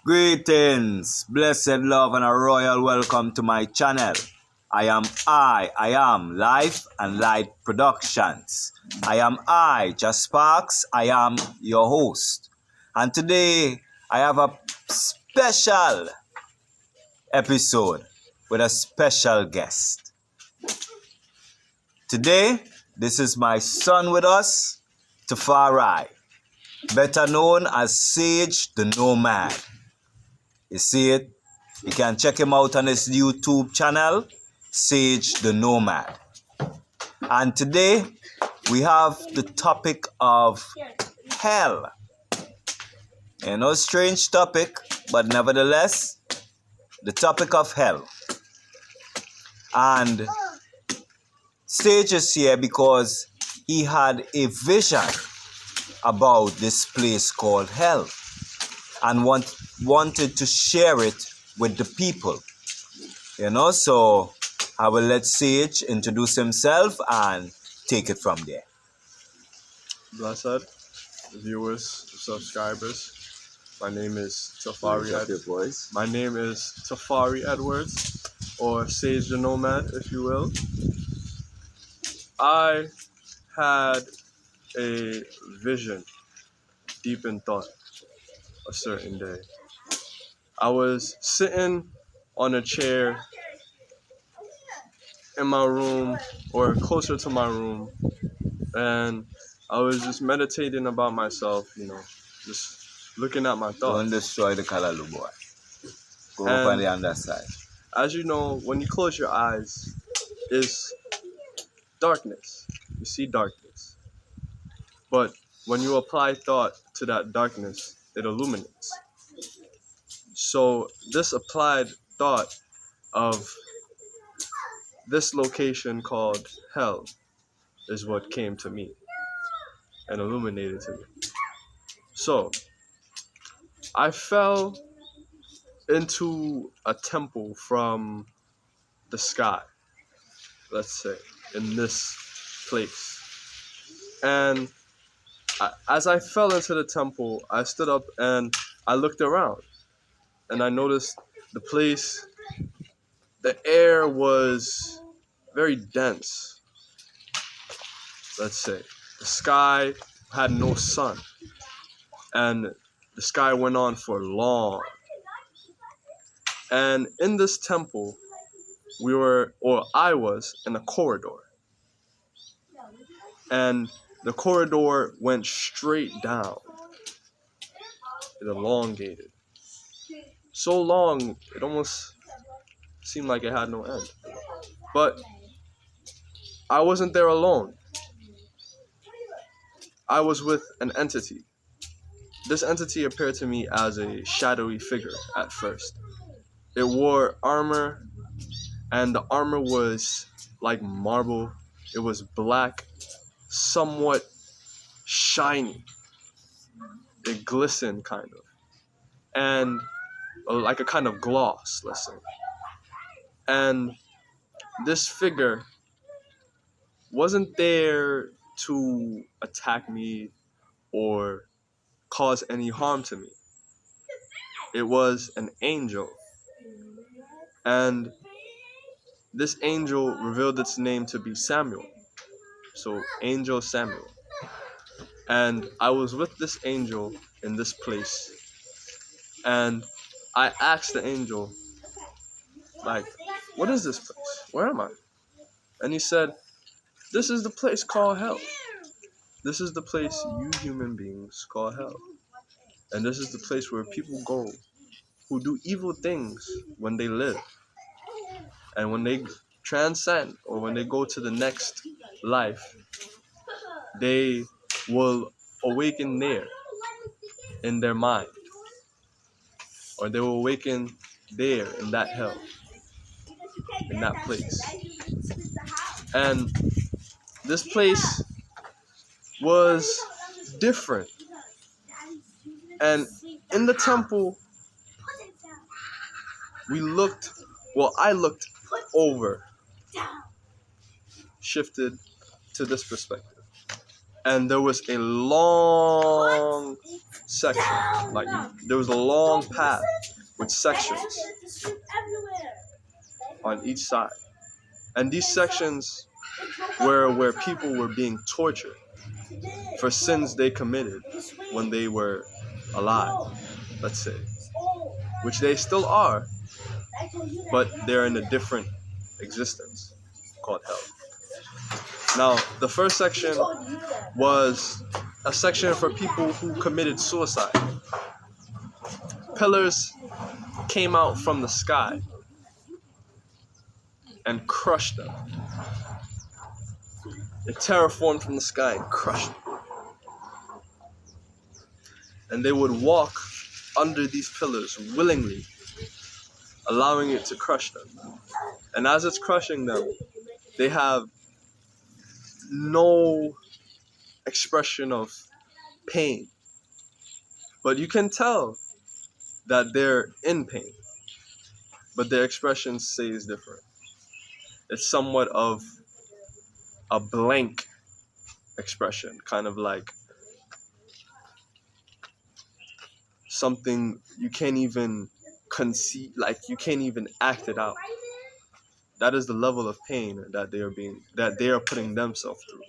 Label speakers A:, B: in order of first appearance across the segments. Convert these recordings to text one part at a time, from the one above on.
A: Greetings, blessed love and a royal welcome to my channel. I am Life and Light Productions. Just Sparks, I am your host. And today I have a special episode with a special guest. Today, this is my son with us, Tafari, better known as Sage the Nomad. You see it? You can check him out on his YouTube channel, Sage the Nomad. And today we have the topic of hell. You know, strange topic, but nevertheless, the topic of hell. And Sage is here because he had a vision about this place called hell and wanted to share it with the people. You know, so I will let Sage introduce himself and take it from there.
B: Blessed viewers, subscribers. My name is Tafari Edwards. My name is Tafari Edwards, or Sage the Nomad, if you will. I had a vision, deep in thought, a certain day. I was sitting on a chair in my room, or closer to my room, and I was just meditating about myself, just looking at my thoughts.
A: Don't destroy the Kalalu boy. Go up on the underside.
B: As you know, when you close your eyes, is darkness. You see darkness. But when you apply thought to that darkness, it illuminates. So this applied thought of this location called hell is what came to me and illuminated to me. So I fell into a temple from the sky, let's say, in this place. And as I fell into the temple, I stood up and I looked around. And I noticed the place, the air was very dense, let's say. The sky had no sun. And the sky went on for long. And in this temple, I was in a corridor. And the corridor went straight down. It elongated. So long, it almost seemed like it had no end. But I wasn't there alone. I was with an entity. This entity appeared to me as a shadowy figure at first. It wore armor, and the armor was like marble. It was black, somewhat shiny. It glistened, kind of. And like a kind of gloss, let's say. And this figure wasn't there to attack me or cause any harm to me. It was an angel. And this angel revealed its name to be Samuel. So, Angel Samuel. And I was with this angel in this place. And I asked the angel, like, what is this place? Where am I? And he said, this is the place called hell. This is the place you human beings call hell. And this is the place where people go who do evil things when they live. And when they transcend, or when they go to the next life, they will awaken there in their mind. Or they will awaken there in that hell, in that place. And this place was different. And in the temple, I looked over, shifted to this perspective. And there was a long section, like there was a long path with sections on each side. And these sections were where people were being tortured for sins they committed when they were alive, let's say, which they still are, but they're in a different existence called hell. Now, the first section was a section for people who committed suicide. Pillars came out from the sky and crushed them. It terraformed from the sky and crushed them. And they would walk under these pillars willingly, allowing it to crush them. And as it's crushing them, they have no expression of pain. But you can tell that they're in pain. But their expression says different. It's somewhat of a blank expression, kind of like something you can't even conceive, like you can't even act it out. That is the level of pain that they are putting themselves through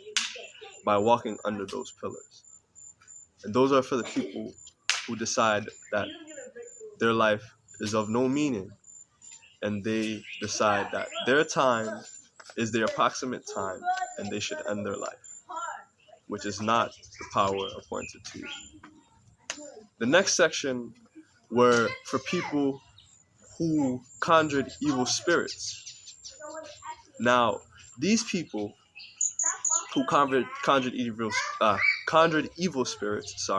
B: by walking under those pillars. And those are for the people who decide that their life is of no meaning, and they decide that their time is their approximate time and they should end their life, which is not the power appointed to you. The next section were for people who conjured evil spirits. Now, these people who conjured evil spirits,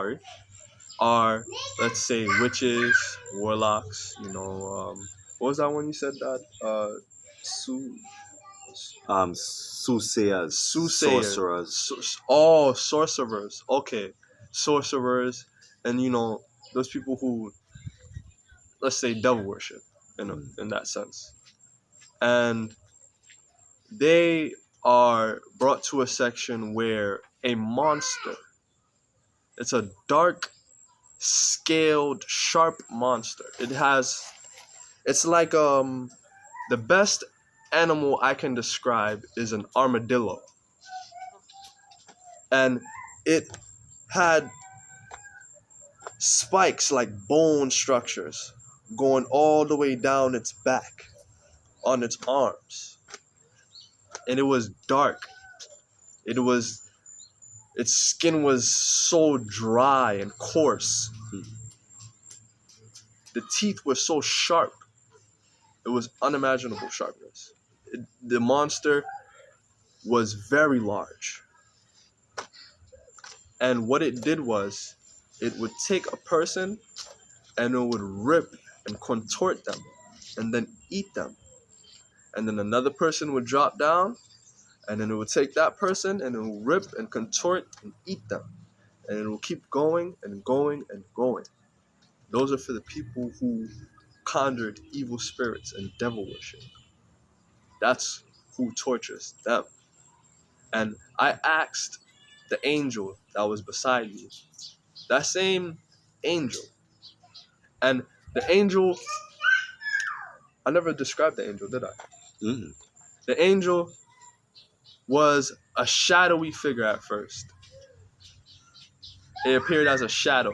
B: are, let's say, witches, warlocks. What was that one you said that?
A: Soothsayers, sorcerers.
B: Sorcerers. Okay, sorcerers, and those people who, let's say, devil worship, in that sense, and they are brought to a section where a monster. It's a dark, scaled, sharp monster. It's like the best animal I can describe is an armadillo. And it had spikes like bone structures going all the way down its back, on its arms. And it was dark. Its skin was so dry and coarse. The teeth were so sharp. It was unimaginable sharpness. The monster was very large. And what it did was, it would take a person and it would rip and contort them and then eat them. And then another person would drop down, and then it would take that person and it would rip and contort and eat them. And it will keep going and going and going. Those are for the people who conjured evil spirits and devil worship. That's who tortures them. And I asked the angel that was beside me, that same angel. And the angel, I never described the angel, did I?
A: Mm.
B: The angel was a shadowy figure at first. It appeared as a shadow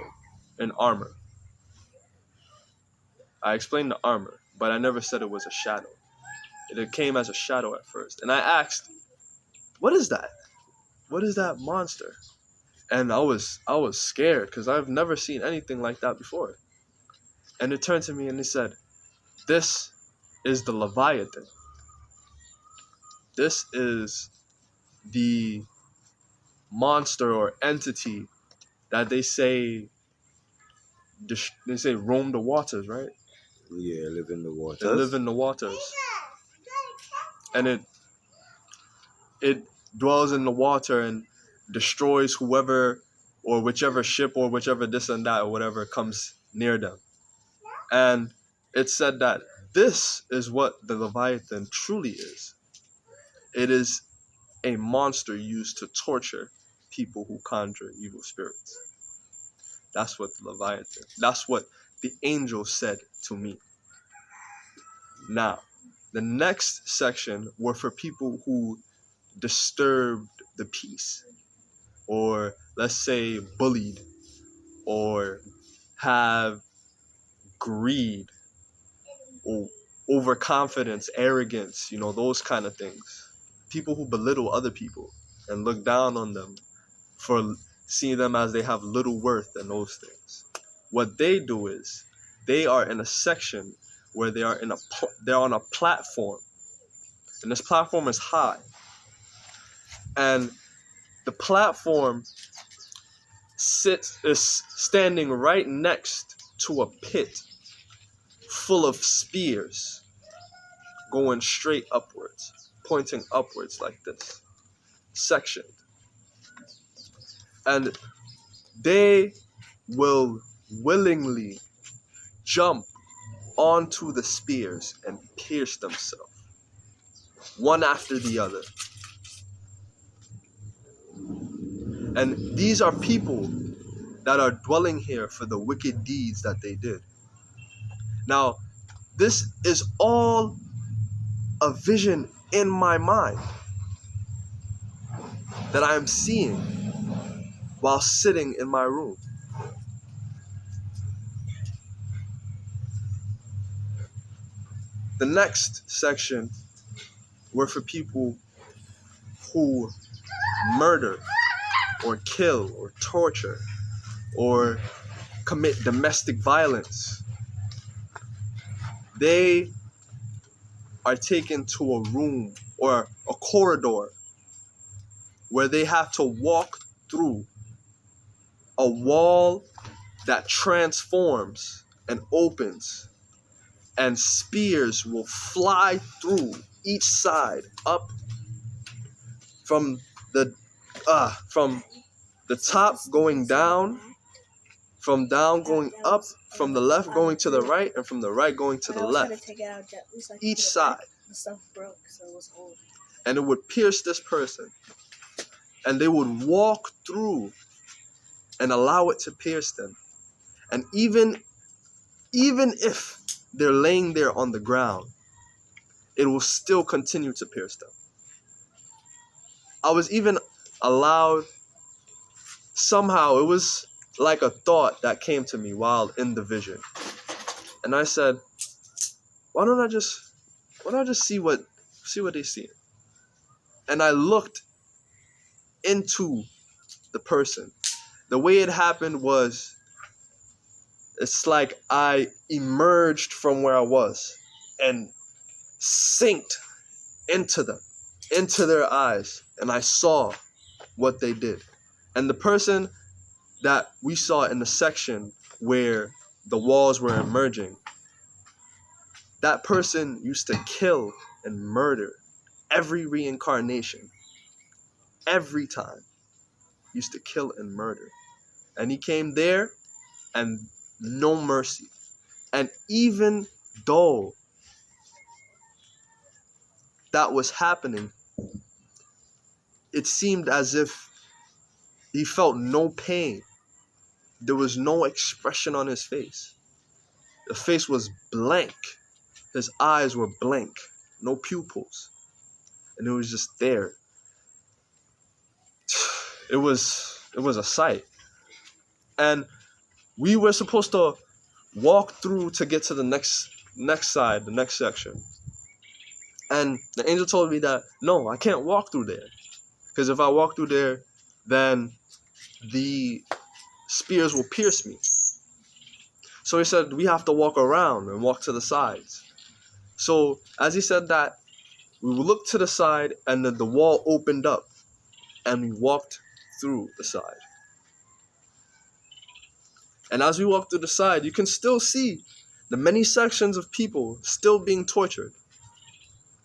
B: in armor. I explained the armor, but I never said it was a shadow. It came as a shadow at first. And I asked, what is that? What is that monster? And I was scared because I've never seen anything like that before. And it turned to me and it said, this is the Leviathan. This is the monster or entity that they say roam the waters, right?
A: Yeah, live in the waters.
B: They live in the waters. And it dwells in the water and destroys whoever or whichever ship or whichever this and that or whatever comes near them. And it said that this is what the Leviathan truly is. It is a monster used to torture people who conjure evil spirits. That's what the Leviathan, that's what the angel said to me. Now, the next section were for people who disturbed the peace, or let's say bullied, or have greed, or overconfidence, arrogance, those kind of things. People who belittle other people and look down on them for seeing them as they have little worth and those things. What they do is they are in a section where they're on a platform, and this platform is high, and the platform is standing right next to a pit full of spears going straight upwards, pointing upwards like this, sectioned. And they will willingly jump onto the spears and pierce themselves, one after the other. And these are people that are dwelling here for the wicked deeds that they did. Now, this is all a vision in my mind that I am seeing while sitting in my room. The next section were for people who murder or kill or torture or commit domestic violence. They are taken to a room or a corridor where they have to walk through a wall that transforms and opens, and spears will fly through each side up from the top going down, from down going up, from the left going to the right, and from the right going to the left. Each side. The stuff broke, so it was old. And it would pierce this person. And they would walk through and allow it to pierce them. And even if they're laying there on the ground, it will still continue to pierce them. I was even allowed, somehow, it was like a thought that came to me while in the vision. And I said, why don't I just see what they see? And I looked into the person. The way it happened was, it's like I emerged from where I was and synced into them, into their eyes, and I saw what they did. And the person that we saw in the section where the walls were emerging, that person used to kill and murder every reincarnation. Every time. Used to kill and murder. And he came there and no mercy. And even though that was happening, it seemed as if he felt no pain. There was no expression on his face. The face was blank. His eyes were blank. No pupils. And it was just there. It was a sight. And we were supposed to walk through to get to the next side, the next section. And the angel told me that, no, I can't walk through there. Because if I walk through there, then the spears will pierce me. So he said, we have to walk around and walk to the sides. So as he said that, we looked to the side, and then the wall opened up, and we walked through the side. And as we walked through the side, you can still see the many sections of people still being tortured,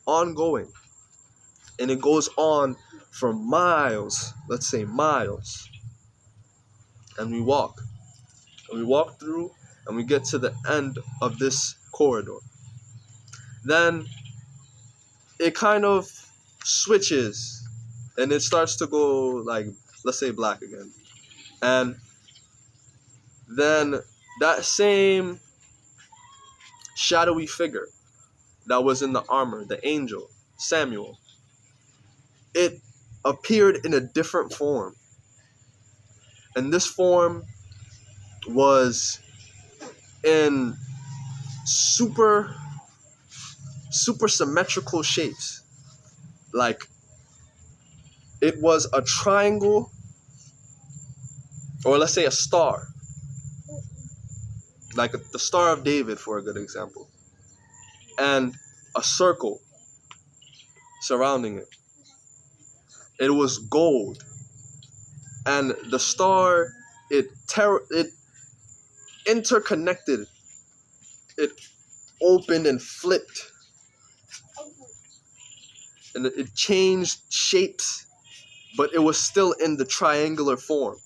B: ongoing. And it goes on for miles, let's say miles. And we walk. And we walk through, and we get to the end of this corridor. Then it kind of switches, and it starts to go like let's say black again. And then that same shadowy figure that was in the armor, the angel, Samuel, it appeared in a different form. And this form was in super symmetrical shapes. Like, it was a triangle, or let's say a star, like the Star of David, for a good example, and a circle surrounding it. It was gold, and the star, it interconnected, it opened and flipped, and it changed shapes, but it was still in the triangular form.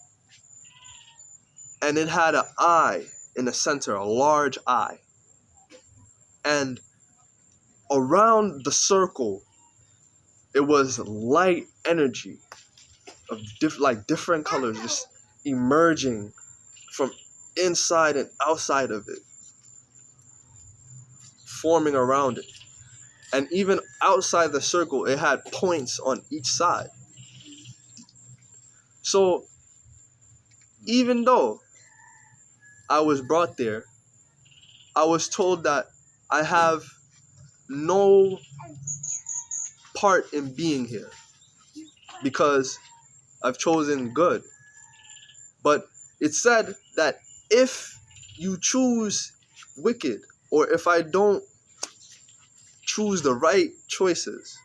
B: And it had an eye in the center, a large eye. And around the circle, it was light energy of different colors just emerging from inside and outside of it, forming around it. And even outside the circle, it had points on each side. So even though I was brought there, I was told that I have no part in being here because I've chosen good. But it said that if you choose wicked, or if I don't choose the right choices,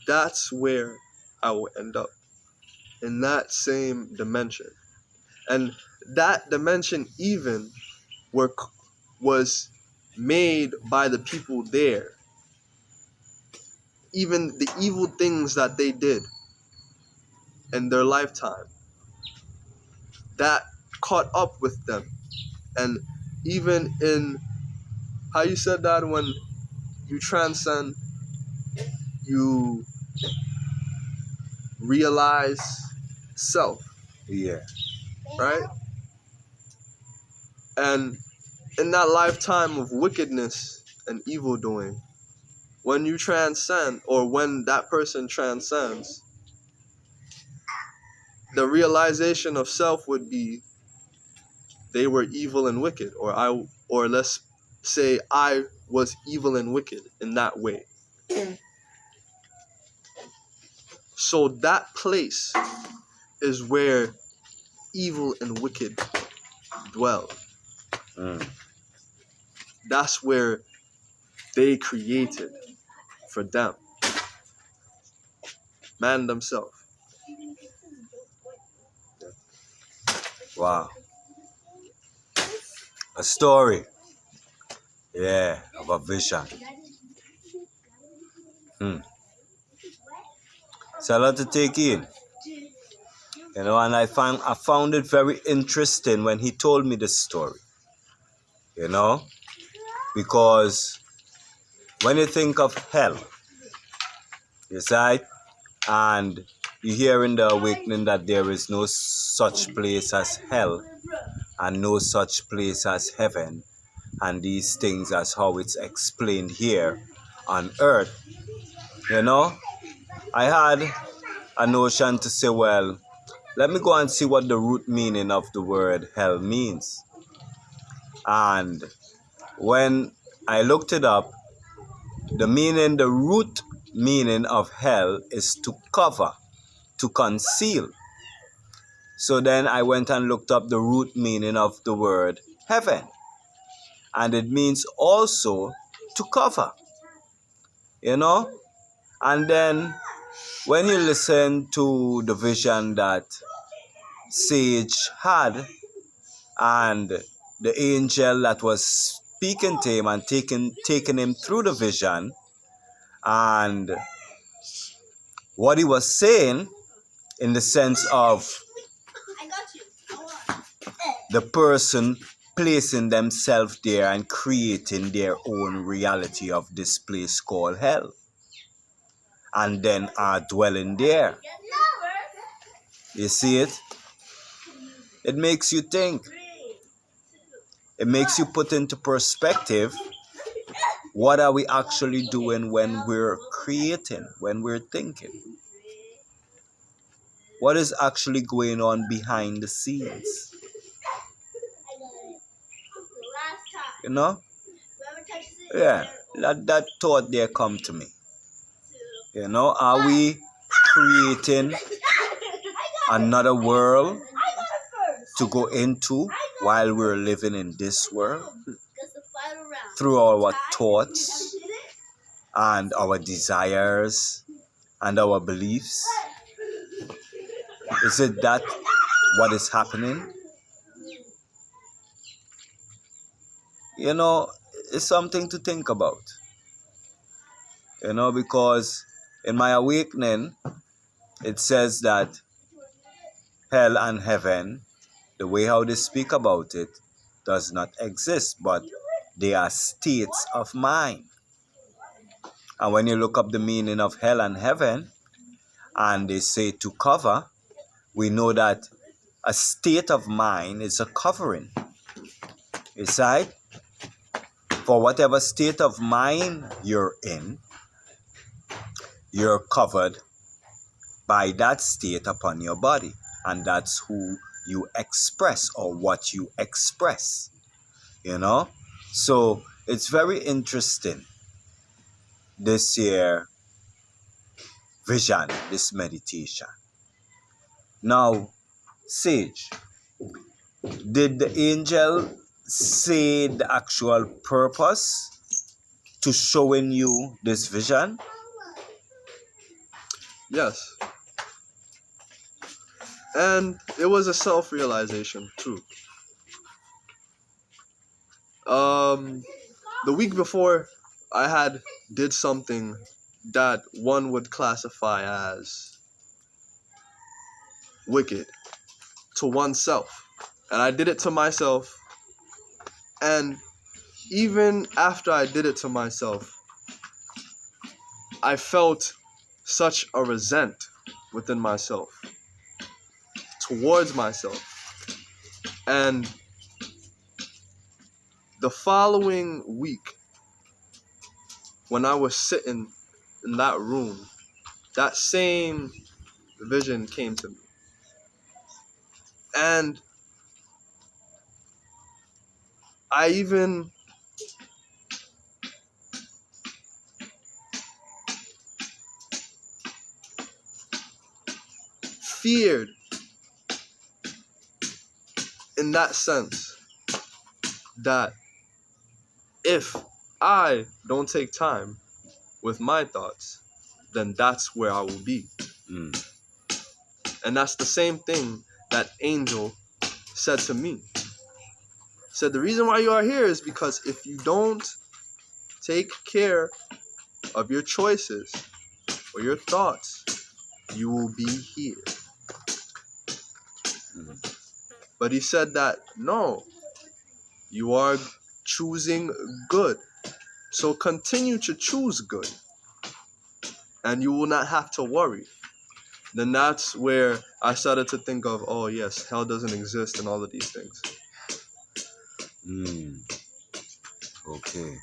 B: that's where I will end up, in that same dimension. And that dimension even was made by the people there. Even the evil things that they did in their lifetime, that caught up with them. And even in, how you said that, when you transcend, you realize self,
A: Yeah.
B: right? And in that lifetime of wickedness and evil doing, when you transcend, or when that person transcends, the realization of self would be they were evil and wicked, or let's say I was evil and wicked in that way. So that place is where evil and wicked dwell. That's where they created for them, man themselves.
A: Wow. A story. Yeah, of a vision. It's a lot to take in. You know, and I found it very interesting when he told me this story. You know? Because when you think of hell, you see, and you hear in the awakening that there is no such place as hell and no such place as heaven, and these things as how it's explained here on earth, you know, I had a notion to say, well, let me go and see what the root meaning of the word hell means. And when I looked it up, the root meaning of hell is to cover, to conceal. So then I went and looked up the root meaning of the word heaven. And it means also to cover, you know? And then when you listen to the vision that Sage had, and the angel that was speaking to him and taking him through the vision, and what he was saying in the sense of the person placing themselves there and creating their own reality of this place called hell, and then are dwelling there. You see it? It makes you think. It makes you put into perspective, what are we actually doing when we're creating, when we're thinking? What is actually going on behind the scenes? You know? Yeah, that thought there come to me. You know, are we creating another world to go into while we're living in this world through our thoughts and our desires and our beliefs? Is it that what is happening? You know, it's something to think about. You know, because in my awakening, it says that hell and heaven, the way how they speak about it, does not exist, but they are states of mind. And when you look up the meaning of hell and heaven, and they say to cover, we know that a state of mind is a covering. It's right? For whatever state of mind you're in, you're covered by that state upon your body. And that's who you express or what you express. You know? So it's very interesting, this year vision, this meditation. Now, Sage, did the angel say the actual purpose to showing you this vision?
B: Yes. And it was a self-realization too. The week before, I had did something that one would classify as wicked to oneself. And I did it to myself. And even after I did it to myself, I felt such a resent within myself, towards myself. And the following week, when I was sitting in that room, that same vision came to me. And I even feared, in that sense, that if I don't take time with my thoughts, then that's where I will be.
A: Mm.
B: And that's the same thing that Angel said to me. Said, the reason why you are here is because if you don't take care of your choices or your thoughts, you will be here.
A: Mm.
B: But he said that, no, you are choosing good. So continue to choose good. And you will not have to worry. Then that's where I started to think of, oh yes, hell doesn't exist and all of these things.
A: Mm. Okay.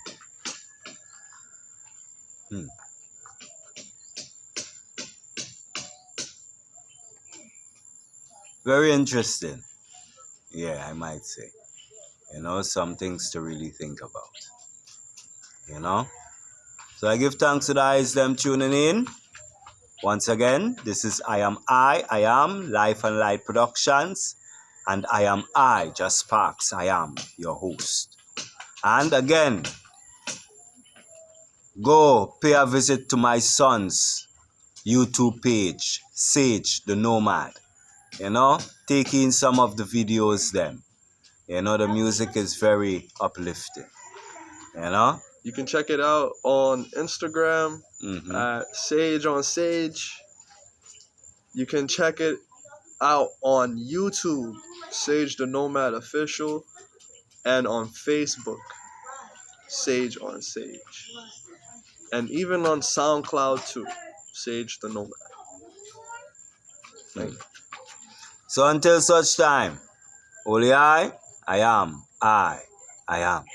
A: Hmm. Very interesting. Yeah, I might say. You know, some things to really think about. You know? So I give thanks to the eyes them tuning in. Once again, this is I am Life and Light Productions. And I, Just Sparks, I am your host. And again, go pay a visit to my son's YouTube page, Sage the Nomad. You know, take in some of the videos them. You know, the music is very uplifting. You know?
B: You can check it out on Instagram
A: Mm-hmm.
B: at Sage on Sage. You can check it out on YouTube, Sage the Nomad Official, and on Facebook, Sage on Sage. And even on SoundCloud too, Sage the Nomad. Thank you.
A: So until such time, only I am, I am.